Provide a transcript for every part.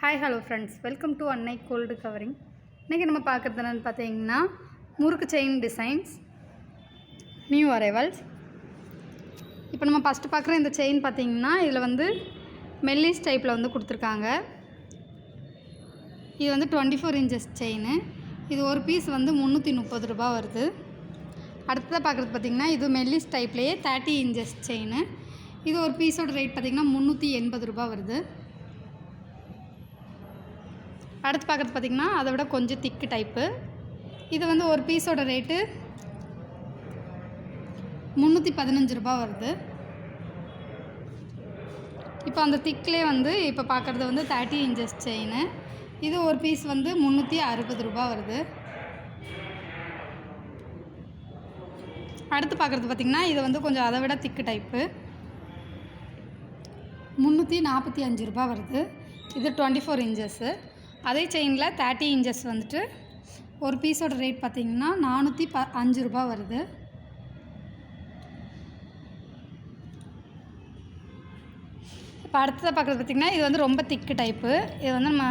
Hi hello friends, welcome to அன்னை gold covering. இன்றைக்கி நம்ம பார்க்குறது என்னென்னு பார்த்தீங்கன்னா முறுக்கு செயின் டிசைன்ஸ், நியூ அரைவல்ஸ். இப்போ நம்ம ஃபஸ்ட்டு பார்க்குற இந்த செயின் பார்த்திங்கன்னா இதில் வந்து மெல்லிஸ் டைப்பில் வந்து கொடுத்துருக்காங்க. இது வந்து 24 இன்ச்சஸ் செயின். இது ஒரு பீஸ் வந்து 330 ரூபா வருது. அடுத்ததாக பார்க்குறது பார்த்திங்கன்னா இது மெல்லிஸ் டைப்லேயே 30 இன்ச்சஸ் செயின். இது ஒரு பீஸோட ரேட் பார்த்திங்கன்னா 380 ரூபா வருது. அடுத்து பார்க்குறது பார்த்திங்கன்னா அதை விட கொஞ்சம் திக்கு டைப்பு. இது வந்து ஒரு பீஸோட ரேட்டு 315 ரூபா வருது. இப்போ அந்த திக்லேயே வந்து இப்போ பார்க்குறது வந்து 30 இன்ச்சஸ் செயின். இது ஒரு பீஸ் வந்து 360 ரூபா வருது. அடுத்து பார்க்குறது பார்த்திங்கன்னா இது வந்து கொஞ்சம் அதை விட திக்கு டைப்பு, 345 ரூபா வருது. இது 24 இன்ச்சஸ்ஸு. அதே செயினில் 30 இன்ச்சஸ் வந்துட்டு ஒரு பீஸோட ரேட் பார்த்திங்கன்னா 405 ரூபா வருது. இப்போ அடுத்ததாக பார்க்குறது பார்த்திங்கன்னா இது வந்து ரொம்ப திக்கு டைப்பு. இது வந்து நம்ம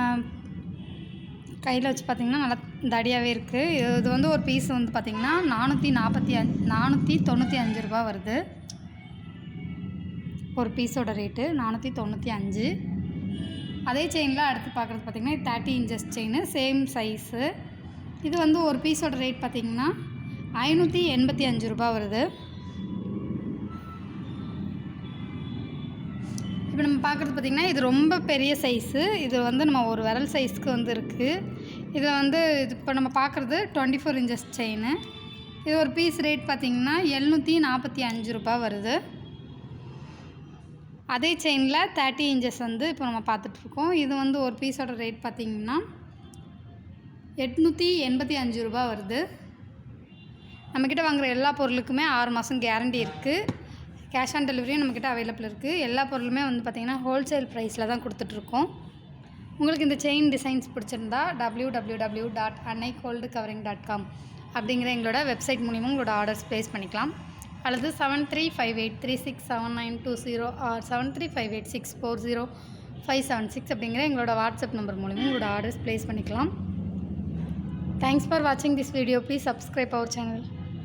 கையில் வச்சு பார்த்திங்கன்னா நல்லா தடியாகவே இருக்குது. இது வந்து ஒரு பீஸ் வந்து பார்த்திங்கன்னா 495 ரூபா வருது. ஒரு பீஸோட ரேட்டு 495. அதே செயினில் அடுத்து பார்க்குறது பார்த்திங்கன்னா இது 30 இன்ச்சஸ் செயின், சேம் சைஸு. இது வந்து ஒரு பீஸோட ரேட் பார்த்திங்கன்னா 585 ரூபா வருது. இப்போ நம்ம பார்க்குறது பார்த்திங்கன்னா இது ரொம்ப பெரிய சைஸு. இது வந்து நம்ம ஒரு விரல் சைஸ்க்கு வந்து இருக்குது. இது வந்து இப்போ நம்ம பார்க்குறது 24 இன்ச்சஸ் செயின். இது ஒரு பீஸ் ரேட் பார்த்திங்கன்னா 745 ரூபா வருது. அதே செயினில் 30 இன்ச்சஸ் வந்து இப்போ நம்ம பார்த்துட்ருக்கோம். இது வந்து ஒரு பீஸோட ரேட் பார்த்திங்கன்னா 885 ரூபா வருது. நம்மக்கிட்ட வாங்குகிற எல்லா பொருளுக்குமே 6 மாதம் கேரண்டி இருக்குது. கேஷ் ஆன் டெலிவரியும் நம்மக்கிட்ட அவைலபிள் இருக்குது. எல்லா பொருளுமே வந்து பார்த்திங்கன்னா ஹோல்சேல் ப்ரைஸில் தான் கொடுத்துட்ருக்கோம். உங்களுக்கு இந்த செயின் டிசைன்ஸ் பிடிச்சிருந்தா www.annaicoldcovering.com அப்படிங்கிற எங்களோட வெப்சைட் மூலிமா உங்களோட ஆர்டர்ஸ் ப்ளேஸ் பண்ணிக்கலாம். அல்லது 7358367920 ஆர் 7358640576 அப்படிங்கிற எங்களோட வாட்ஸ்அப் நம்பர் மூலிமா உங்களோட ஆர்டர்ஸ் ப்ளேஸ் பண்ணிக்கலாம். தேங்க்ஸ் ஃபார் வாட்சிங் this video. Please subscribe our channel.